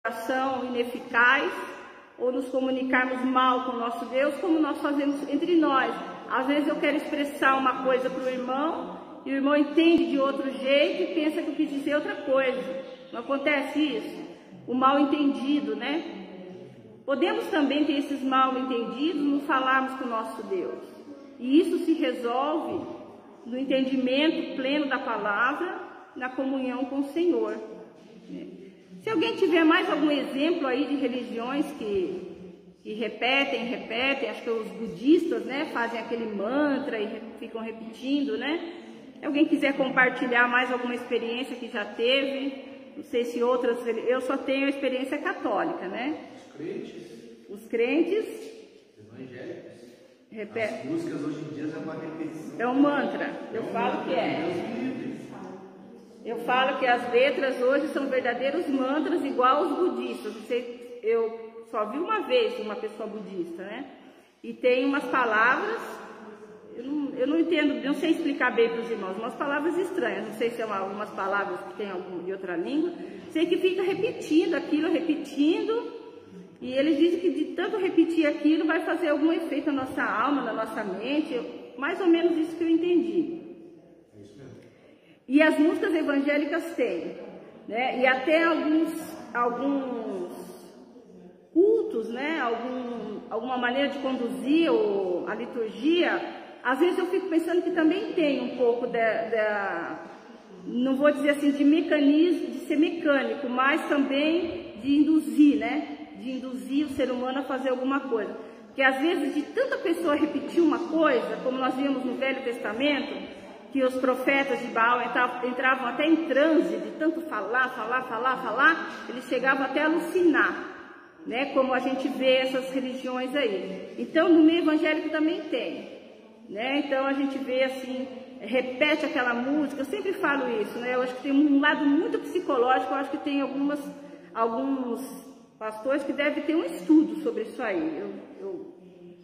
oração ineficaz ou nos comunicarmos mal com o nosso Deus, como nós fazemos entre nós. Às vezes eu quero expressar uma coisa para o irmão e o irmão entende de outro jeito e pensa que eu quis dizer outra coisa. Não acontece isso? O mal entendido, né? Podemos também ter esses mal entendidos no falarmos com o nosso Deus. E isso se resolve no entendimento pleno da palavra, na comunhão com o Senhor. Se alguém tiver mais algum exemplo aí de religiões que repetem, acho que os budistas, né, fazem aquele mantra e ficam repetindo, né? Se alguém quiser compartilhar mais alguma experiência que já teve, não sei se outras, eu só tenho a experiência católica, né? Os crentes evangélicos. repetem. As músicas hoje em dia é uma repetição. É um mantra, eu falo que é. Eu falo que as letras hoje são verdadeiros mantras, igual os budistas. Eu só vi uma vez uma pessoa budista, né? E tem umas palavras, eu não entendo, não sei explicar bem para os irmãos, umas palavras estranhas. Não sei se são algumas palavras que tem de outra língua. Sei que fica repetindo aquilo, repetindo. E eles dizem que de tanto repetir aquilo vai fazer algum efeito na nossa alma, na nossa mente. Mais ou menos isso que eu entendi. E as músicas evangélicas têm, né? E até alguns cultos, né? Alguma maneira de conduzir a liturgia. Às vezes eu fico pensando que também tem um pouco não vou dizer assim de mecanismo, de ser mecânico, mas também de induzir, né? De induzir o ser humano a fazer alguma coisa. Porque às vezes de tanta pessoa repetir uma coisa, como nós vimos no Velho Testamento, que os profetas de Baal entravam até em transe, de tanto falar, eles chegavam até a alucinar, né? Como a gente vê essas religiões aí. Então, no meio evangélico também tem, né? Então, a gente vê assim, repete aquela música, eu sempre falo isso, né? Eu acho que tem um lado muito psicológico, eu acho que tem alguns pastores que devem ter um estudo sobre isso aí.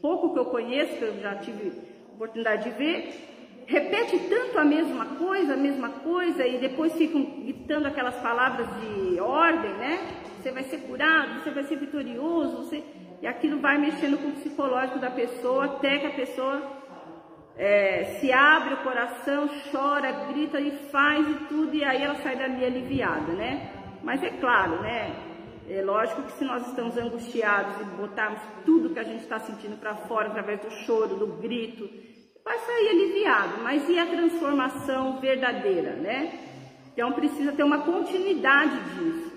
Pouco que eu conheço, que eu já tive oportunidade de ver, repete tanto a mesma coisa, e depois ficam gritando aquelas palavras de ordem, né? Você vai ser curado, você vai ser vitorioso, e aquilo vai mexendo com o psicológico da pessoa, até que a pessoa se abre o coração, chora, grita e faz e tudo, e aí ela sai dali aliviada, né? Mas é claro, né? É lógico que se nós estamos angustiados e botarmos tudo que a gente está sentindo para fora, através do choro, do grito, vai sair aliviado, mas e a transformação verdadeira, né? Então precisa ter uma continuidade disso.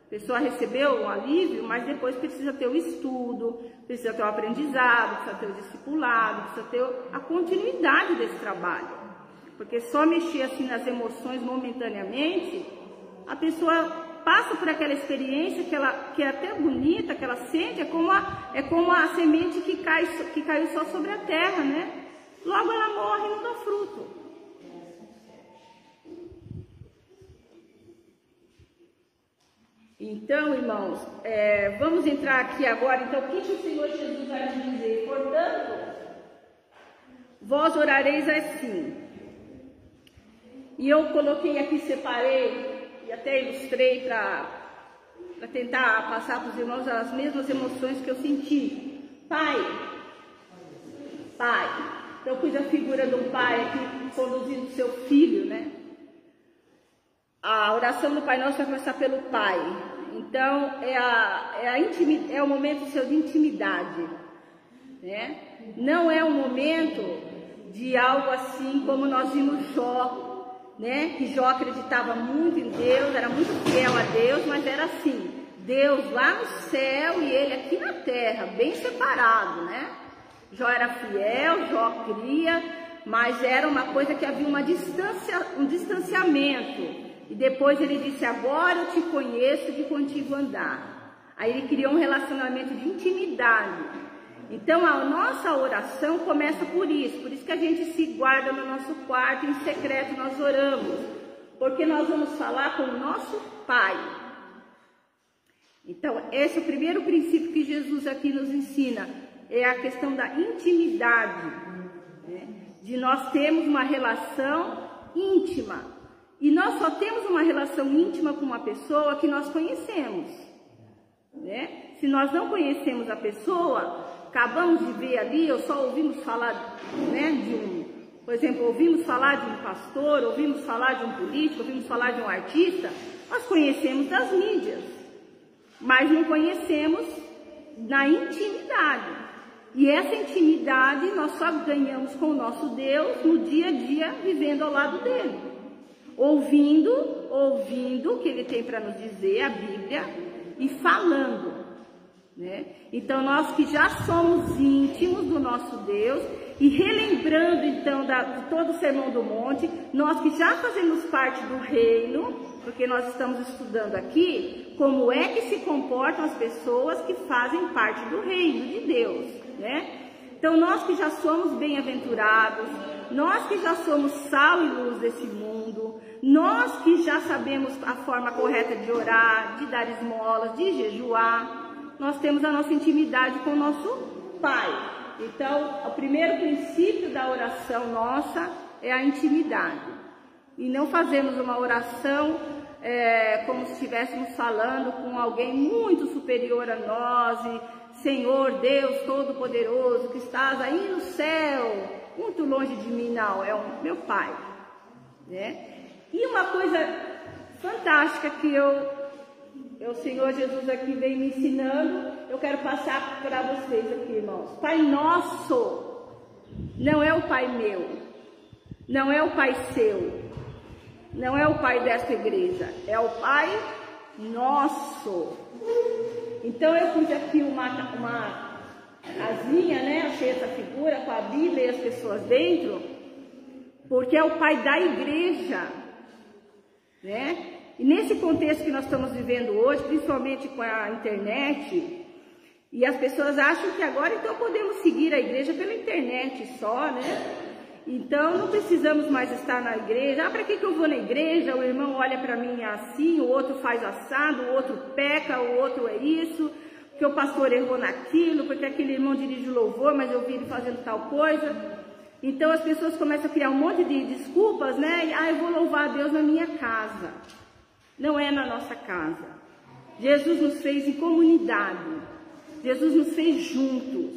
A pessoa recebeu um alívio, mas depois precisa ter o estudo, precisa ter o aprendizado, precisa ter o discipulado, precisa ter a continuidade desse trabalho. Porque só mexer assim nas emoções momentaneamente, a pessoa passa por aquela experiência que é até bonita, que ela sente, é como a semente que caiu só sobre a terra, né? Logo ela morre e não dá fruto. Então, irmãos, vamos entrar aqui agora. Então, o que o Senhor Jesus vai nos dizer? Portanto, vós orareis assim. E eu coloquei aqui, separei e até ilustrei para tentar passar para os irmãos as mesmas emoções que eu senti. Pai. Então, eu pus a figura do pai aqui conduzindo seu filho, né? A oração do Pai Nosso vai começar pelo pai. Então, é o momento seu de intimidade, né? Não é um momento de algo assim como nós vimos Jó, né? Que Jó acreditava muito em Deus, era muito fiel a Deus, mas era assim, Deus lá no céu e ele aqui na terra, bem separado, né? Jó era fiel, Jó cria, mas era uma coisa que havia um distanciamento. E depois ele disse, agora eu te conheço de contigo andar. Aí ele criou um relacionamento de intimidade. Então a nossa oração começa por isso que a gente se guarda no nosso quarto, em secreto nós oramos. Porque nós vamos falar com o nosso Pai. Então esse é o primeiro princípio que Jesus aqui nos ensina. É a questão da intimidade, né? De nós termos uma relação íntima. E nós só temos uma relação íntima com uma pessoa que nós conhecemos. Se nós não conhecemos a pessoa, acabamos de ver ali, ou só ouvimos falar, né, por exemplo, ouvimos falar de um pastor, ouvimos falar de um político, ouvimos falar de um artista, nós conhecemos das mídias, mas não conhecemos na intimidade. E essa intimidade nós só ganhamos com o nosso Deus no dia a dia, vivendo ao lado dele, ouvindo o que ele tem para nos dizer, a Bíblia, e falando, né? Então nós que já somos íntimos do nosso Deus, e relembrando então de todo o Sermão do Monte, nós que já fazemos parte do reino, porque nós estamos estudando aqui como é que se comportam as pessoas que fazem parte do reino de Deus, né? Então nós que já somos bem-aventurados, nós que já somos sal e luz desse mundo, nós que já sabemos a forma correta de orar, de dar esmolas, de jejuar, nós temos a nossa intimidade com o nosso Pai. Então, o primeiro princípio da oração nossa é a intimidade. E não fazemos uma oração como se estivéssemos falando com alguém muito superior a nós, e Senhor Deus Todo-Poderoso, que estás aí no céu, muito longe de mim, não, é o meu Pai, né? E uma coisa fantástica que o Senhor Jesus aqui vem me ensinando, eu quero passar para vocês aqui, irmãos. Pai nosso não é o Pai meu, não é o Pai seu, não é o Pai desta igreja, é o Pai nosso. Então eu pus aqui uma casinha, né? Achei essa figura com a Bíblia e as pessoas dentro, porque é o Pai da igreja, né? E nesse contexto que nós estamos vivendo hoje, principalmente com a internet, e as pessoas acham que agora então podemos seguir a igreja pela internet só, né? Então não precisamos mais estar na igreja. Para que eu vou na igreja? O irmão olha para mim assim, o outro faz assado, o outro peca, o outro é isso, porque o pastor errou naquilo, porque aquele irmão dirige o louvor, mas eu vi ele fazendo tal coisa. Então as pessoas começam a criar um monte de desculpas, né? Eu vou louvar a Deus na minha casa. Não é na nossa casa. Jesus nos fez em comunidade. Jesus nos fez juntos.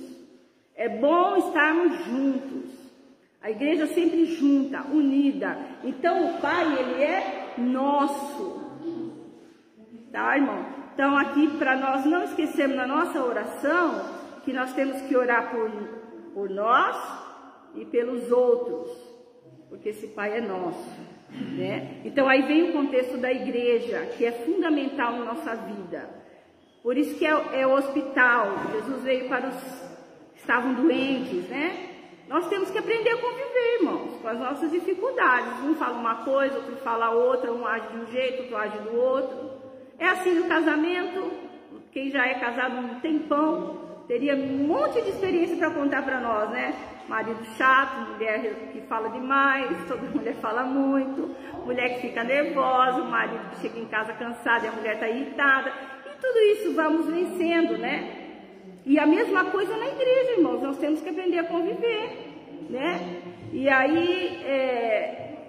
É bom estarmos juntos. A igreja sempre junta, unida. Então o Pai, ele é nosso. Tá, irmão? Então aqui, para nós não esquecermos na nossa oração, que nós temos que orar por nós e pelos outros. Porque esse Pai é nosso, né? Então aí vem o contexto da igreja, que é fundamental na nossa vida. Por isso que é o hospital. Jesus veio para os que estavam doentes, né? Nós temos que aprender a conviver, irmãos, com as nossas dificuldades. Um fala uma coisa, outro fala outra, um age de um jeito, outro age do outro. É assim no casamento. Quem já é casado um tempão teria um monte de experiência para contar para nós, né? Marido chato, mulher que fala demais, toda mulher fala muito, mulher que fica nervosa, o marido que chega em casa cansado e a mulher está irritada. E tudo isso vamos vencendo, né? E a mesma coisa na igreja, irmãos, nós temos que aprender a conviver, né? E aí,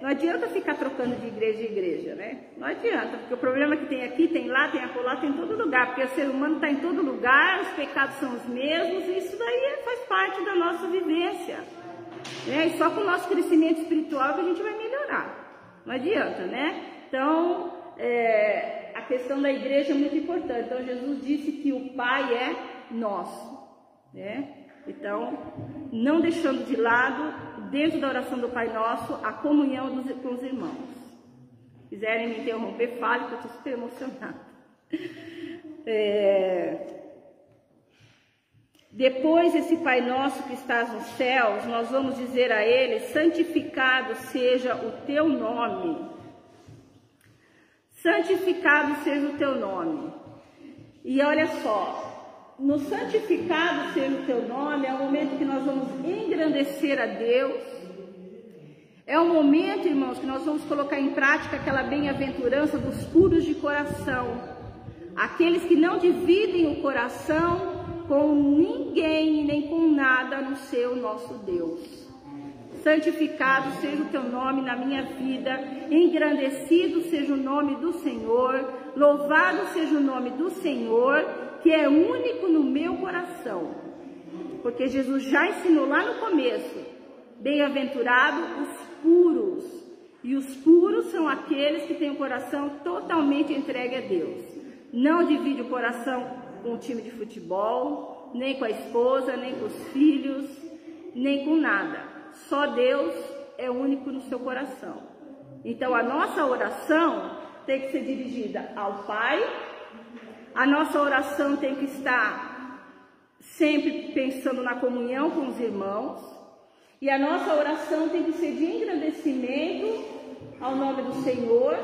não adianta ficar trocando de igreja em igreja, né? Não adianta, porque o problema que tem aqui, tem lá, tem acolá, tem em todo lugar, porque o ser humano está em todo lugar, os pecados são os mesmos, e isso daí faz parte da nossa vivência, né? E só com o nosso crescimento espiritual que a gente vai melhorar, não adianta, né? Então, a questão da igreja é muito importante. Então, Jesus disse que o Pai é nosso, né? Então, não deixando de lado, dentro da oração do Pai Nosso, a comunhão com os irmãos. Se quiserem me interromper, fale, porque eu estou super emocionada. Depois, esse Pai Nosso que estás nos céus, nós vamos dizer a Ele: santificado seja o teu nome. Santificado seja o teu nome. E olha só, no santificado seja o teu nome, é o momento que nós vamos engrandecer a Deus. É o momento, irmãos, que nós vamos colocar em prática aquela bem-aventurança dos puros de coração. Aqueles que não dividem o coração com ninguém nem com nada, a não ser o nosso Deus. Santificado seja o teu nome na minha vida, engrandecido seja o nome do Senhor. Louvado seja o nome do Senhor, que é único no meu coração. Porque Jesus já ensinou lá no começo, bem-aventurados os puros. E os puros são aqueles que têm o coração totalmente entregue a Deus. Não divide o coração com o time de futebol, nem com a esposa, nem com os filhos, nem com nada. Só Deus é único no seu coração. Então a nossa oração tem que ser dirigida ao Pai. A nossa oração tem que estar sempre pensando na comunhão com os irmãos. E a nossa oração tem que ser de engrandecimento ao nome do Senhor.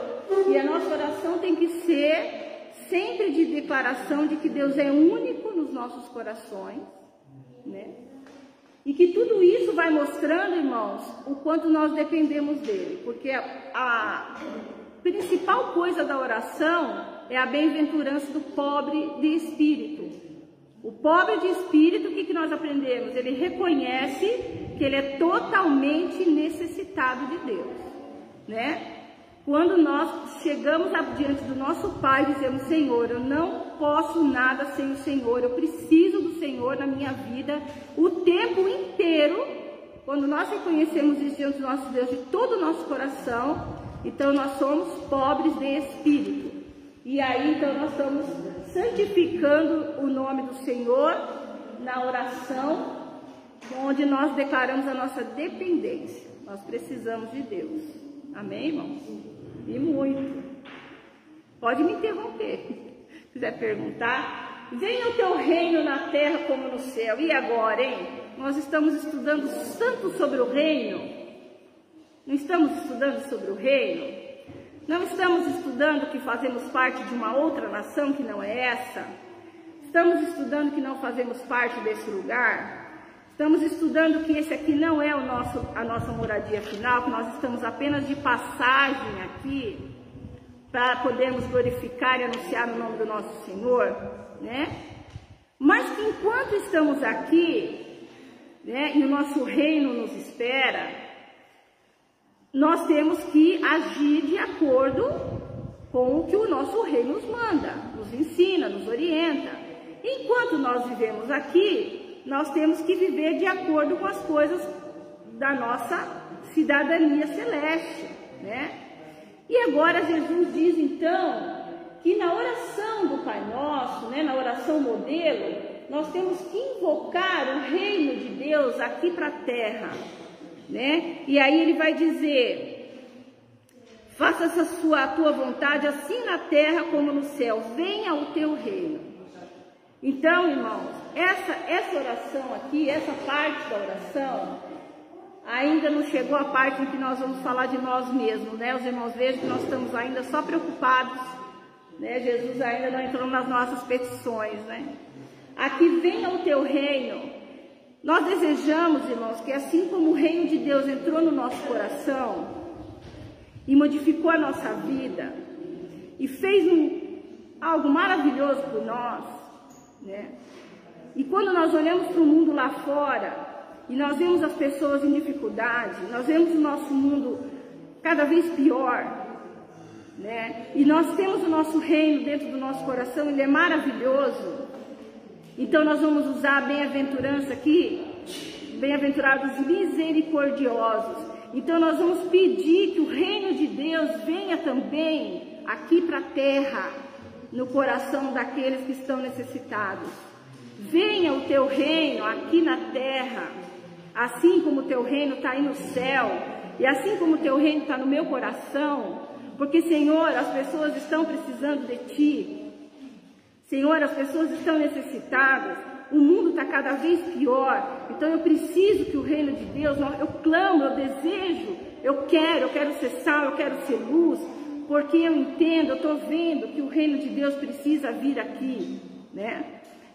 E a nossa oração tem que ser sempre de declaração de que Deus é único nos nossos corações, né? E que tudo isso vai mostrando, irmãos, o quanto nós dependemos dele. Porque a principal coisa da oração é a bem-aventurança do pobre de espírito. O pobre de espírito, o que nós aprendemos? Ele reconhece que ele é totalmente necessitado de Deus, né? Quando nós chegamos diante do nosso Pai e dizemos, Senhor, eu não posso nada sem o Senhor, eu preciso do Senhor na minha vida o tempo inteiro. Quando nós reconhecemos isso diante do nosso Deus de todo o nosso coração, então nós somos pobres de espírito. E aí então nós estamos santificando o nome do Senhor na oração, onde nós declaramos a nossa dependência. Nós precisamos de Deus. Amém, irmãos? E muito. Pode me interromper. Se quiser perguntar. Venha o teu reino na terra como no céu. E agora, hein? Nós estamos estudando tanto sobre o reino. Não estamos estudando sobre o reino? Não estamos estudando que fazemos parte de uma outra nação que não é essa? Estamos estudando que não fazemos parte desse lugar? Estamos estudando que esse aqui não é a nossa moradia final, que nós estamos apenas de passagem aqui para podermos glorificar e anunciar o nome do nosso Senhor, né? Mas que enquanto estamos aqui, né, e o nosso reino nos espera, nós temos que agir de acordo com o que o nosso rei nos manda, nos ensina, nos orienta. Enquanto nós vivemos aqui, nós temos que viver de acordo com as coisas da nossa cidadania celeste, né? E agora Jesus diz então que na oração do Pai Nosso, né, na oração modelo, nós temos que invocar o reino de Deus aqui para a terra, né? E aí ele vai dizer, faça a tua vontade assim na terra como no céu, venha o teu reino. Então, irmãos, essa oração aqui, essa parte da oração, ainda não chegou a parte em que nós vamos falar de nós mesmos, né? Os irmãos vejam que nós estamos ainda só preocupados, né? Jesus ainda não entrou nas nossas petições, né? Aqui venha o teu reino. Nós desejamos, irmãos, que assim como o reino de Deus entrou no nosso coração e modificou a nossa vida e fez algo maravilhoso por nós, né? E quando nós olhamos para o mundo lá fora e nós vemos as pessoas em dificuldade, nós vemos o nosso mundo cada vez pior, né? E nós temos o nosso reino dentro do nosso coração, ele é maravilhoso. Então nós vamos usar a bem-aventurança aqui, bem-aventurados misericordiosos. Então nós vamos pedir que o reino de Deus venha também aqui para a terra, no coração daqueles que estão necessitados. Venha o teu reino aqui na terra, assim como o teu reino está aí no céu, e assim como o teu reino está no meu coração, porque, Senhor, as pessoas estão precisando de Ti. Senhor, as pessoas estão necessitadas, o mundo está cada vez pior, então eu preciso que o reino de Deus, eu clamo, eu desejo, eu quero ser sal, eu quero ser luz, porque eu entendo, eu estou vendo que o reino de Deus precisa vir aqui, né?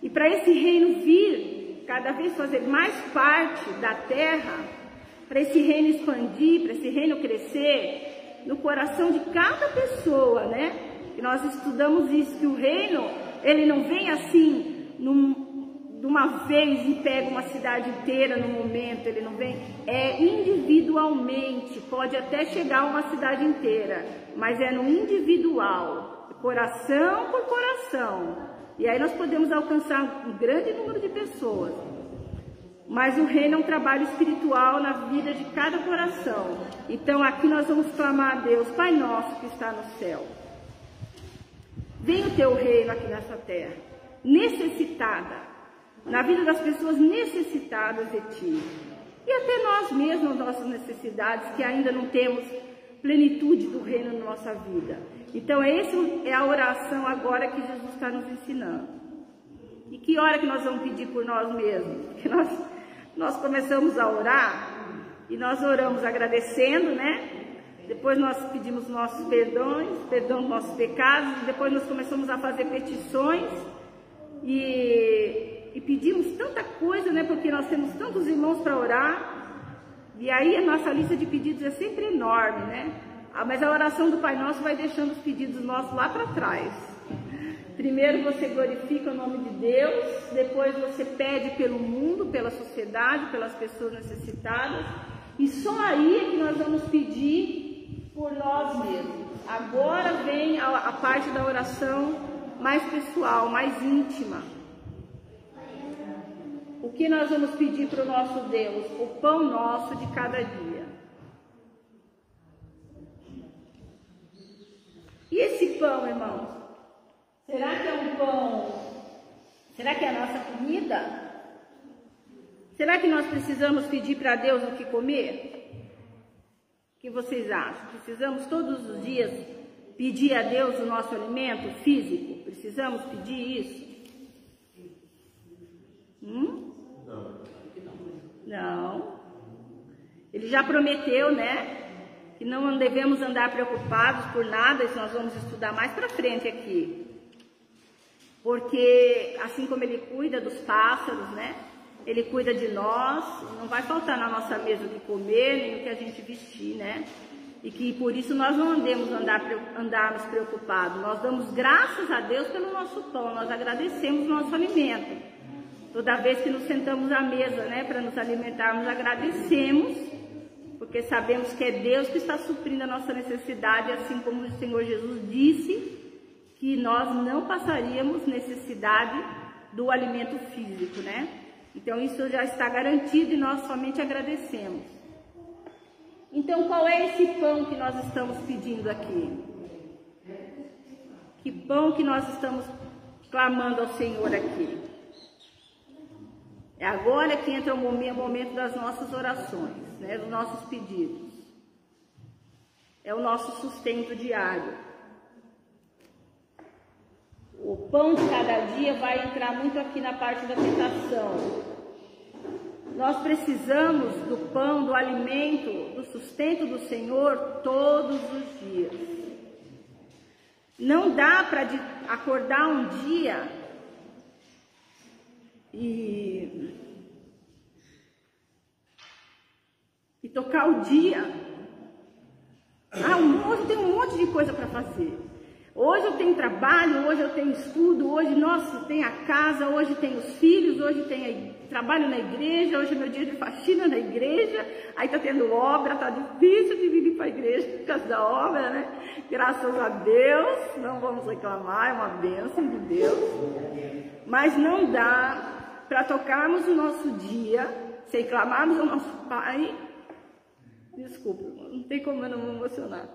E para esse reino vir, cada vez fazer mais parte da terra, para esse reino expandir, para esse reino crescer, no coração de cada pessoa, né? E nós estudamos isso, que o reino, ele não vem assim, de uma vez e pega uma cidade inteira no momento, ele não vem, é individualmente, pode até chegar a uma cidade inteira, mas é no individual. coração por coração. E aí nós podemos alcançar um grande número de pessoas. Mas o reino é um trabalho espiritual na vida de cada coração. Então aqui nós vamos clamar a Deus, Pai nosso que está no céu. Venha o teu reino aqui nessa terra, necessitada, na vida das pessoas necessitadas de ti. E até nós mesmos, nossas necessidades, que ainda não temos plenitude do reino na nossa vida. Então essa é a oração agora que Jesus está nos ensinando. E que hora que nós vamos pedir por nós mesmos? Porque nós começamos a orar e nós oramos agradecendo, né? Depois nós pedimos nossos perdão dos nossos pecados, depois nós começamos a fazer petições e pedimos tanta coisa, né? Porque nós temos tantos irmãos para orar. E aí a nossa lista de pedidos é sempre enorme, né? Mas a oração do Pai Nosso vai deixando os pedidos nossos lá para trás. Primeiro você glorifica o nome de Deus, depois você pede pelo mundo, pela sociedade, pelas pessoas necessitadas, e só aí é que nós vamos pedir por nós mesmos. Agora vem a parte da oração mais pessoal, mais íntima. O que nós vamos pedir para o nosso Deus? O pão nosso de cada dia. E esse pão, irmãos? Será que é um pão? Será que é a nossa comida? Será que nós precisamos pedir para Deus o que comer? O que vocês acham? Precisamos todos os dias pedir a Deus o nosso alimento físico? Precisamos pedir isso? Não. Ele já prometeu, né? Que não devemos andar preocupados por nada. Isso nós vamos estudar mais para frente aqui. Porque assim como Ele cuida dos pássaros, né? Ele cuida de nós. Não vai faltar na nossa mesa o que comer, nem o que a gente vestir, né? E que por isso nós não andarmos preocupados. Nós damos graças a Deus pelo nosso pão. Nós agradecemos o nosso alimento. Toda vez que nos sentamos à mesa, né? Para nos alimentarmos, agradecemos. Porque sabemos que é Deus que está suprindo a nossa necessidade. Assim como o Senhor Jesus disse que nós não passaríamos necessidade do alimento físico, né? Então isso já está garantido e nós somente agradecemos. Então qual é esse pão que nós estamos pedindo aqui? Que pão que nós estamos clamando ao Senhor aqui? É agora que entra o momento das nossas orações, né? Dos nossos pedidos. É o nosso sustento diário. O pão de cada dia vai entrar muito aqui na parte da tentação. Nós precisamos do pão, do alimento, do sustento do Senhor todos os dias. Não dá para acordar um dia e tocar o dia. Hoje tem um monte de coisa para fazer. Hoje eu tenho trabalho, hoje eu tenho estudo, hoje, nossa, tem a casa, hoje tem os filhos, hoje tem trabalho na igreja, hoje é meu dia de faxina na igreja, aí tá tendo obra, tá difícil de vir para a igreja por causa da obra, né? Graças a Deus, não vamos reclamar, é uma bênção de Deus. Mas não dá para tocarmos o nosso dia sem clamarmos ao nosso Pai. Desculpa, não tem como eu não me emocionar.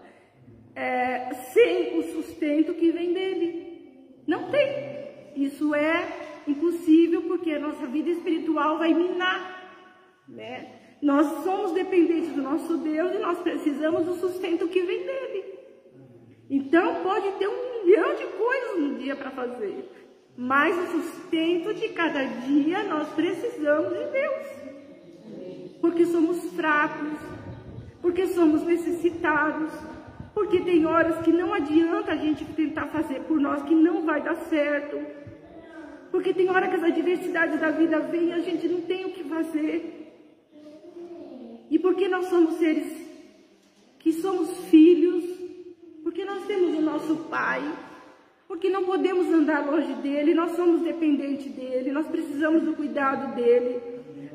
Sem o sustento que vem dele. Não tem. Isso é impossível porque a nossa vida espiritual vai minar, né? Nós somos dependentes do nosso Deus e nós precisamos do sustento que vem dele. Então pode ter 1 milhão de coisas no dia para fazer, mas o sustento de cada dia nós precisamos de Deus. Porque somos fracos, porque somos necessitados. Porque tem horas que não adianta a gente tentar fazer por nós, que não vai dar certo. Porque tem hora que as adversidades da vida vêm e a gente não tem o que fazer. E porque nós somos seres que somos filhos, porque nós temos o nosso Pai, porque não podemos andar longe dele, nós somos dependentes dele, nós precisamos do cuidado dele,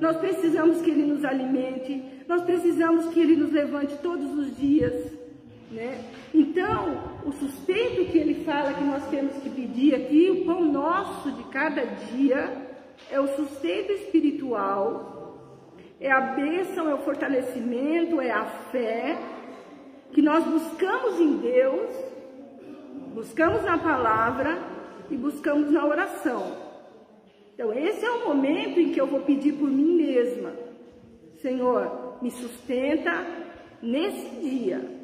nós precisamos que ele nos alimente, nós precisamos que ele nos levante todos os dias. né? Então, o sustento que ele fala que nós temos que pedir aqui, o pão nosso de cada dia, é o sustento espiritual, é a bênção, é o fortalecimento, é a fé, que nós buscamos em Deus, buscamos na palavra e buscamos na oração. Então, esse é o momento em que eu vou pedir por mim mesma. Senhor, me sustenta nesse dia.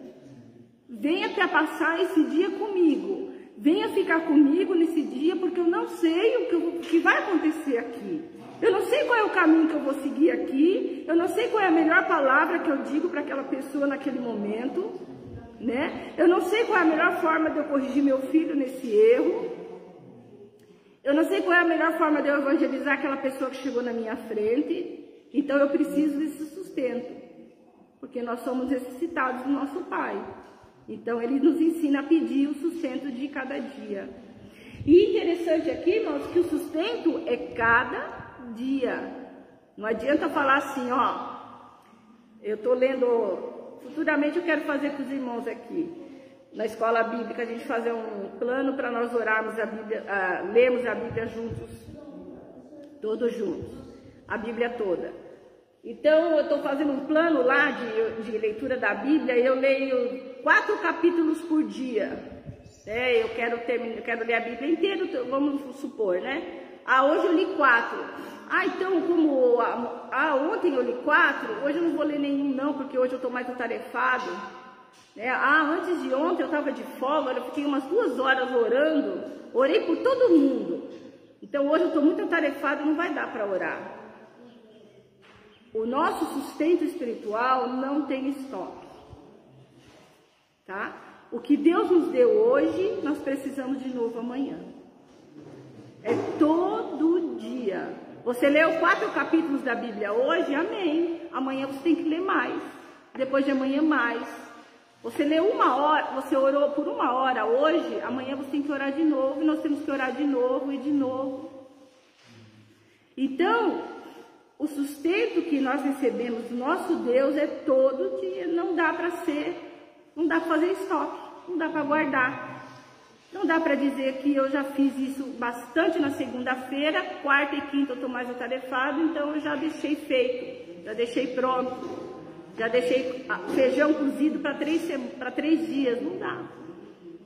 Venha para passar esse dia comigo. Venha ficar comigo nesse dia, porque eu não sei o que vai acontecer aqui. Eu não sei qual é o caminho que eu vou seguir aqui. Eu não sei qual é a melhor palavra que eu digo para aquela pessoa naquele momento, né? Eu não sei qual é a melhor forma de eu corrigir meu filho nesse erro. Eu não sei qual é a melhor forma de eu evangelizar aquela pessoa que chegou na minha frente. Então eu preciso desse sustento, porque nós somos necessitados do nosso Pai. Então ele nos ensina a pedir o sustento de cada dia. E interessante aqui, irmãos, que o sustento é cada dia. Não adianta falar assim, ó, eu estou lendo, futuramente eu quero fazer com os irmãos aqui, na escola bíblica, a gente fazer um plano para nós orarmos a Bíblia, lermos a Bíblia juntos, todos juntos, a Bíblia toda. Então, eu estou fazendo um plano lá de leitura da Bíblia, e eu leio 4 capítulos por dia. Eu quero ler a Bíblia inteira, vamos supor, né? Hoje eu li 4. Então, como ontem eu li 4, hoje eu não vou ler nenhum não, porque hoje eu estou mais atarefado. Antes de ontem eu estava de folga, eu fiquei umas 2 horas orando, orei por todo mundo. Então, hoje eu estou muito atarefado, não vai dar para orar. O nosso sustento espiritual não tem estoque, tá? O que Deus nos deu hoje, nós precisamos de novo amanhã. É todo dia. Você leu 4 capítulos da Bíblia hoje, amém. Amanhã você tem que ler mais. Depois de amanhã, mais. Você leu 1 hora, você orou por 1 hora hoje, amanhã você tem que orar de novo, e nós temos que orar de novo e de novo. Então, o sustento que nós recebemos do nosso Deus é todo dia, não dá para fazer estoque, não dá para guardar. Não dá para dizer que eu já fiz isso bastante na segunda-feira, quarta e quinta eu estou mais atarefado, então eu já deixei feito, já deixei pronto, já deixei feijão cozido para 3 dias, não dá.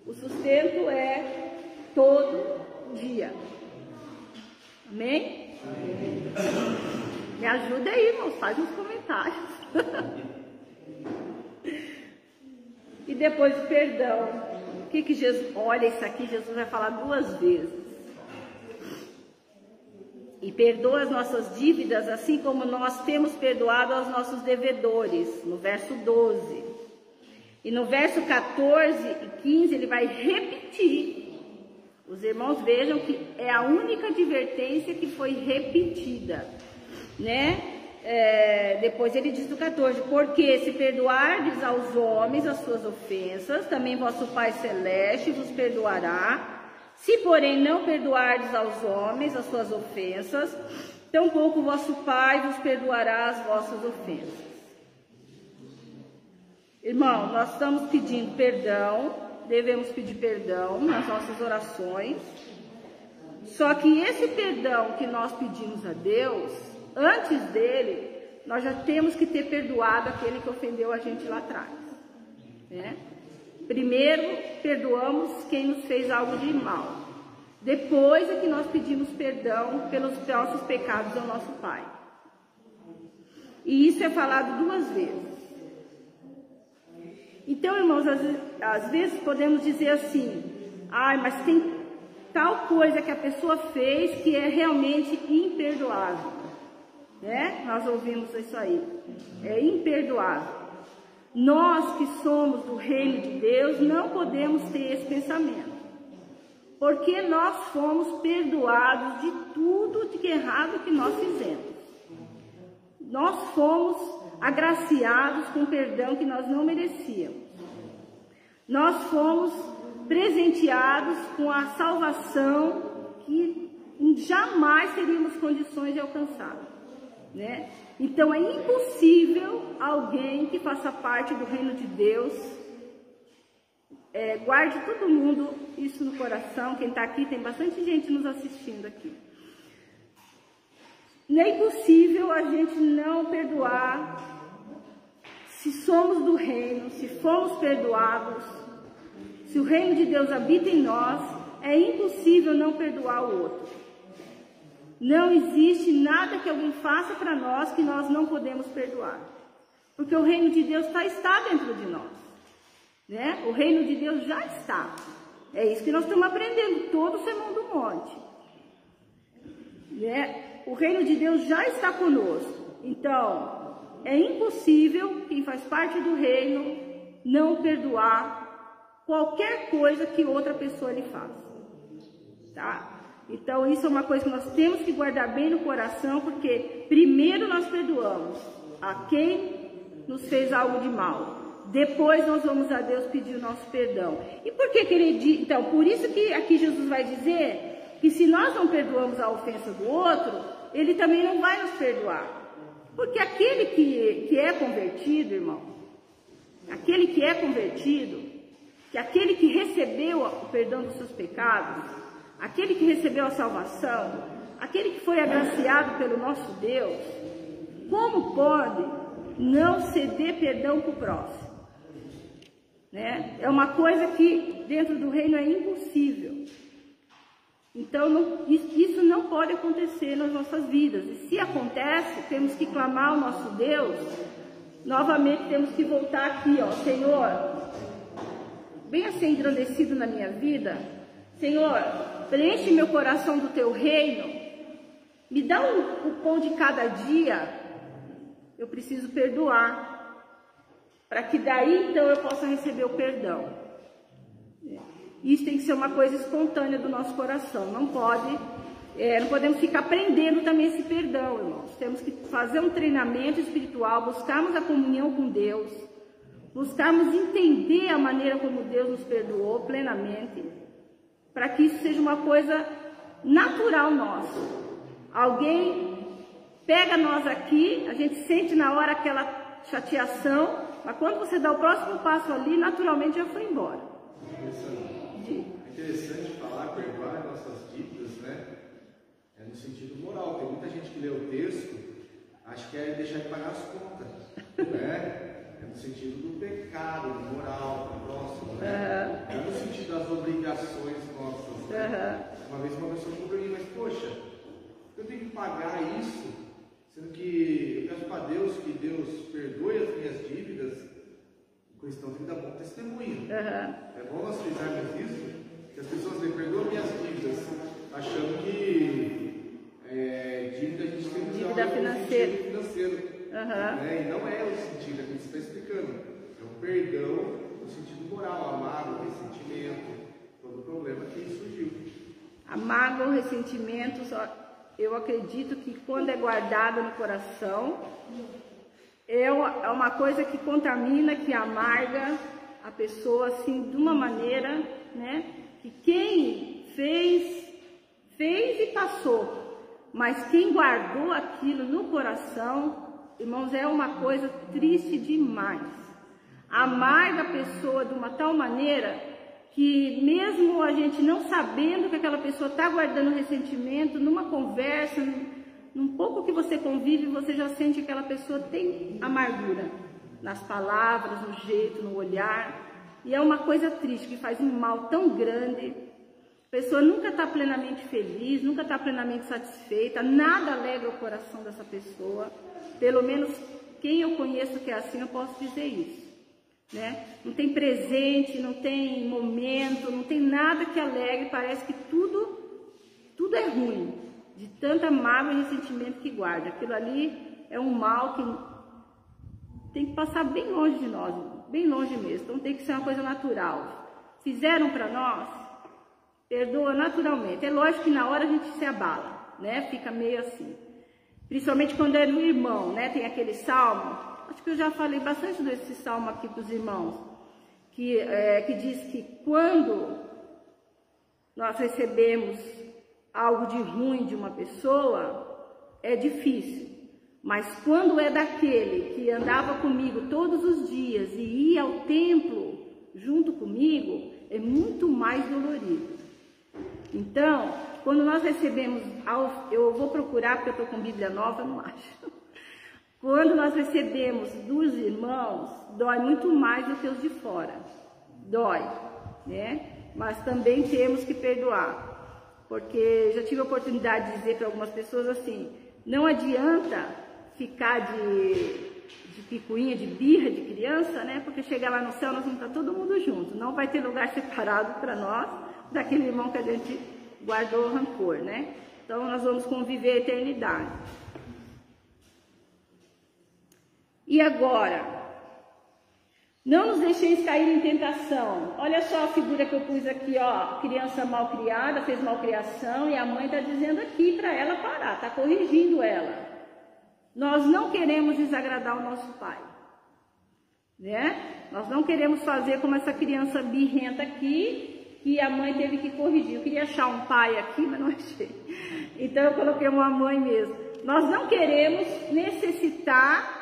O sustento é todo dia. Amém? Me ajuda aí, irmãos, faz nos comentários. E depois o perdão. O que Jesus... Olha, isso aqui Jesus vai falar 2 vezes. E perdoa as nossas dívidas, assim como nós temos perdoado aos nossos devedores, no verso 12. E no verso 14 e 15 ele vai repetir. Os irmãos vejam que é a única advertência que foi repetida, né? Depois ele diz no 14, porque se perdoardes aos homens as suas ofensas, também vosso Pai Celeste vos perdoará. Se porém não perdoardes aos homens as suas ofensas, tampouco vosso Pai vos perdoará as vossas ofensas. Irmão, nós estamos pedindo perdão, devemos pedir perdão nas nossas orações. Só que esse perdão que nós pedimos a Deus, antes dele, nós já temos que ter perdoado aquele que ofendeu a gente lá atrás, né? Primeiro, perdoamos quem nos fez algo de mal. Depois é que nós pedimos perdão pelos nossos pecados ao nosso Pai. E isso é falado 2 vezes. Então, irmãos, às vezes podemos dizer assim, mas tem tal coisa que a pessoa fez que é realmente imperdoável, né? Nós ouvimos isso aí, é imperdoável. Nós que somos do reino de Deus não podemos ter esse pensamento, porque nós fomos perdoados de tudo de errado que nós fizemos. Nós fomos agraciados com perdão que nós não merecíamos. Nós fomos presenteados com a salvação que jamais teríamos condições de alcançar, né? Então é impossível alguém que faça parte do reino de Deus guarde todo mundo isso no coração. Quem está aqui, tem bastante gente nos assistindo aqui. Não é impossível a gente não perdoar. Se somos do reino, se fomos perdoados, se o reino de Deus habita em nós, é impossível não perdoar o outro. Não existe nada que alguém faça para nós que nós não podemos perdoar. Porque o reino de Deus está dentro de nós. Né? O reino de Deus já está. É isso que nós estamos aprendendo todo o Sermão do Monte. Né? O reino de Deus já está conosco. Então, é impossível quem faz parte do reino não perdoar qualquer coisa que outra pessoa lhe faça. Tá? Então, isso é uma coisa que nós temos que guardar bem no coração, porque primeiro nós perdoamos a quem nos fez algo de mal. Depois nós vamos a Deus pedir o nosso perdão. E por que ele diz? Então, por isso que aqui Jesus vai dizer que se nós não perdoamos a ofensa do outro, ele também não vai nos perdoar. Porque aquele que é convertido, irmão, aquele que é convertido, que aquele que recebeu o perdão dos seus pecados, aquele que recebeu a salvação, aquele que foi agraciado pelo nosso Deus, como pode não ceder perdão para o próximo? Né? É uma coisa que dentro do reino é impossível. Então, isso não pode acontecer nas nossas vidas. E se acontece, temos que clamar ao nosso Deus. Novamente temos que voltar aqui, ó, Senhor, venha ser engrandecido na minha vida. Senhor, preenche meu coração do teu reino. Me dá o pão de cada dia. Eu preciso perdoar. Para que daí, então, eu possa receber o perdão. Isso tem que ser uma coisa espontânea do nosso coração. Não podemos ficar aprendendo também esse perdão, irmãos. Temos que fazer um treinamento espiritual, buscarmos a comunhão com Deus, buscarmos entender a maneira como Deus nos perdoou plenamente, para que isso seja uma coisa natural nossa. Alguém pega nós aqui, a gente sente na hora aquela chateação, mas quando você dá o próximo passo ali, naturalmente já foi embora. É interessante falar, perdoar nossas dívidas, né? É no sentido moral. Tem muita gente que lê o texto, acha que é deixar de pagar as contas, né? É no sentido do pecado, do moral, do próximo, né? É no sentido das obrigações nossas, né? Uma vez uma pessoa falou para mim, mas poxa, eu tenho que pagar isso, sendo que eu peço para Deus que Deus perdoe as minhas dívidas. A questão tem que dar bom testemunho. É bom nós frisarmos isso, que as pessoas me perdoam minhas dívidas, achando que dívida a gente tem que dívida financeira. Né? E não é o sentido que você está explicando. É o perdão no sentido moral, a mágoa, o ressentimento, todo o problema que surgiu. A mágoa, o ressentimento, eu acredito que quando é guardado no coração, é uma coisa que contamina, que amarga a pessoa, assim, de uma maneira, né? Que quem fez e passou, mas quem guardou aquilo no coração, irmãos, é uma coisa triste demais. Amarga a pessoa de uma tal maneira que mesmo a gente não sabendo que aquela pessoa está guardando ressentimento, numa conversa, num pouco que você convive, você já sente que aquela pessoa tem amargura nas palavras, no jeito, no olhar. E é uma coisa triste, que faz um mal tão grande. A pessoa nunca está plenamente feliz, nunca está plenamente satisfeita, nada alegra o coração dessa pessoa. Pelo menos quem eu conheço que é assim, eu posso dizer isso. Né? Não tem presente, não tem momento, não tem nada que alegre, parece que tudo é ruim. De tanta mágoa e ressentimento que guarda. Aquilo ali é um mal que tem que passar bem longe de nós, bem longe mesmo. Então tem que ser uma coisa natural. Fizeram para nós, perdoa naturalmente. É lógico que na hora a gente se abala, né? Fica meio assim. Principalmente quando é no irmão, né? Tem aquele salmo, acho que eu já falei bastante desse salmo aqui para os irmãos, que diz que quando nós recebemos algo de ruim de uma pessoa, é difícil. Mas quando é daquele que andava comigo todos os dias e ia ao templo junto comigo, é muito mais dolorido. Então, quando nós recebemos, eu vou procurar porque eu estou com Bíblia nova, não acho. Quando nós recebemos dos irmãos, dói muito mais do que os de fora. Dói, né? Mas também temos que perdoar. Porque já tive a oportunidade de dizer para algumas pessoas assim, não adianta ficar de picuinha, de birra de criança, né? Porque chegar lá no céu nós vamos estar todo mundo junto. Não vai ter lugar separado para nós, daquele irmão que a gente guardou rancor, né? Então nós vamos conviver a eternidade. E agora, não nos deixeis cair em tentação. Olha só a figura que eu pus aqui, ó, criança mal criada, fez malcriação, e a mãe está dizendo aqui para ela parar, está corrigindo ela. Nós não queremos desagradar o nosso pai, né? Nós não queremos fazer como essa criança birrenta aqui, que a mãe teve que corrigir. Eu queria achar um pai aqui, mas não achei. Então eu coloquei uma mãe mesmo. Nós não queremos necessitar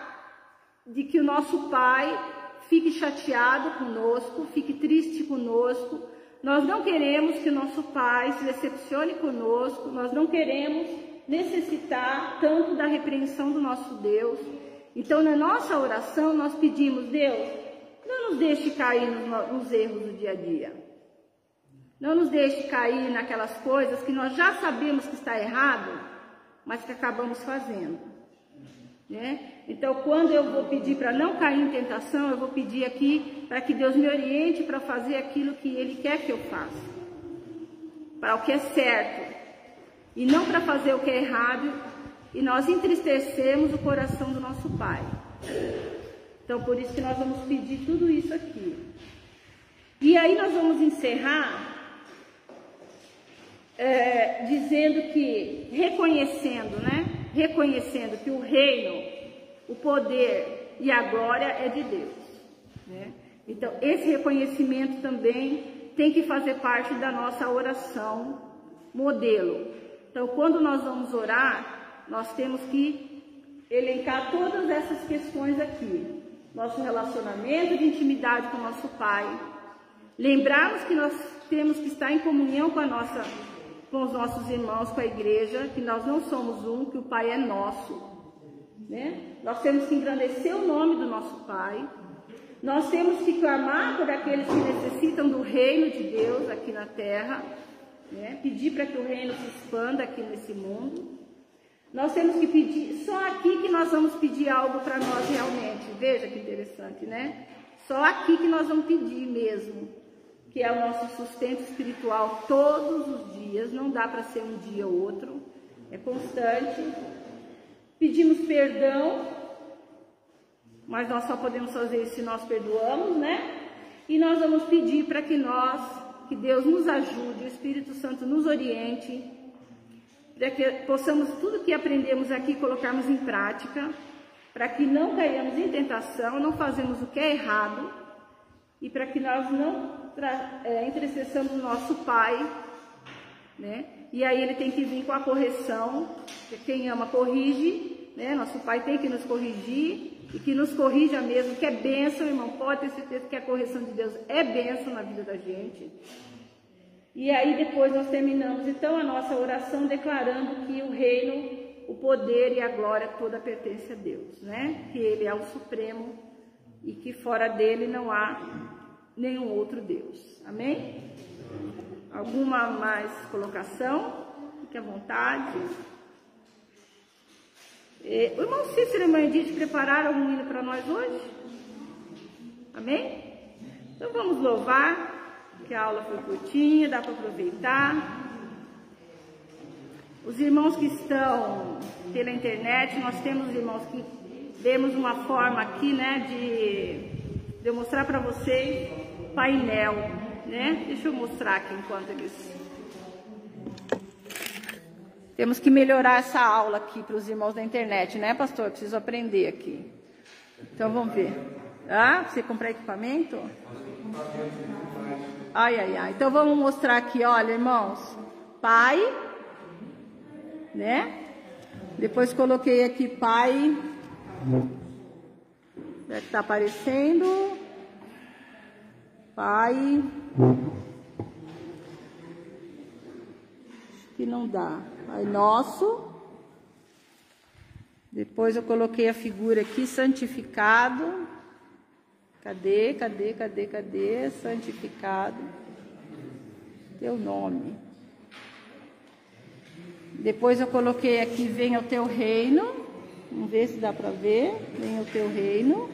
de que o nosso pai fique chateado conosco, fique triste conosco. Nós não queremos que o nosso pai se decepcione conosco. Nós não queremos necessitar tanto da repreensão do nosso Deus. Então, na nossa oração, nós pedimos, Deus, não nos deixe cair nos erros do dia a dia. Não nos deixe cair naquelas coisas que nós já sabemos que está errado, mas que acabamos fazendo, né? Então, quando eu vou pedir para não cair em tentação, eu vou pedir aqui para que Deus me oriente para fazer aquilo que Ele quer que eu faça, para o que é certo, e não para fazer o que é errado, e nós entristecemos o coração do nosso Pai. Então, por isso que nós vamos pedir tudo isso aqui. E aí nós vamos encerrar dizendo que, reconhecendo que o reino, o poder e a glória é de Deus, né? Então, esse reconhecimento também tem que fazer parte da nossa oração modelo. Então, quando nós vamos orar, nós temos que elencar todas essas questões aqui. Nosso relacionamento de intimidade com o nosso Pai. Lembrarmos que nós temos que estar em comunhão com os nossos irmãos, com a igreja, que nós não somos um, que o Pai é nosso, né? Nós temos que engrandecer o nome do nosso Pai. Nós temos que clamar por aqueles que necessitam do reino de Deus aqui na terra, né? Pedir para que o reino se expanda aqui nesse mundo. Nós temos que pedir, só aqui que nós vamos pedir algo para nós realmente. Veja que interessante, né? Só aqui que nós vamos pedir mesmo, que é o nosso sustento espiritual todos os dias. Não dá para ser um dia ou outro, é constante. Pedimos perdão, mas nós só podemos fazer isso se nós perdoamos, né? E nós vamos pedir para que Deus nos ajude, o Espírito Santo nos oriente, para que possamos tudo que aprendemos aqui colocarmos em prática, para que não caiamos em tentação, não fazemos o que é errado, e para que nós não entristeçamos o nosso Pai, né? E aí ele tem que vir com a correção, porque quem ama corrige, né? Nosso Pai tem que nos corrigir, e que nos corrija mesmo, que é bênção, irmão, pode ter certeza que a correção de Deus é bênção na vida da gente. E aí depois nós terminamos então a nossa oração declarando que o reino, o poder e a glória toda pertence a Deus, né? Que Ele é o Supremo e que fora dele não há nenhum outro Deus. Amém? Alguma mais colocação? Fique à vontade. O irmão Cícero e a irmã Edith prepararam um hino para nós hoje? Amém? Então vamos louvar, que a aula foi curtinha, dá para aproveitar. Os irmãos que estão pela internet, nós temos irmãos que demos uma forma aqui, né, de eu mostrar para vocês painel, né? Deixa eu mostrar aqui enquanto eles... Temos que melhorar essa aula aqui para os irmãos da internet, né, pastor? Eu preciso aprender aqui. Então vamos ver. Ah, você comprar equipamento? Ai, ai, ai. Então vamos mostrar aqui, olha, irmãos. Pai, né? Depois coloquei aqui Pai. Deve estar aparecendo. Pai. Acho que não dá. Pai Nosso. Depois eu coloquei a figura aqui, santificado. Cadê? Santificado. Teu nome. Depois eu coloquei aqui, venha o teu reino. Vamos ver se dá para ver. Venha o teu reino.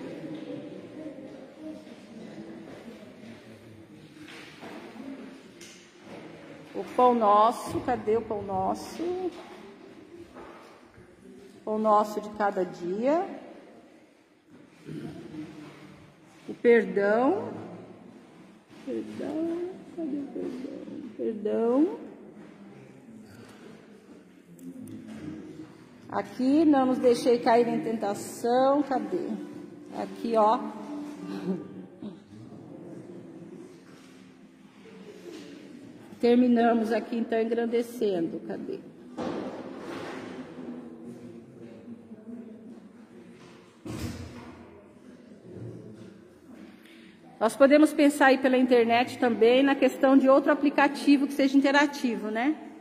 O pão nosso, cadê o pão nosso? Pão nosso de cada dia. O perdão. Perdão, cadê o perdão? Perdão. Aqui, não nos deixei cair em tentação. Cadê? Aqui, ó. Terminamos aqui, então, engrandecendo. Cadê? Nós podemos pensar aí pela internet também na questão de outro aplicativo que seja interativo, né?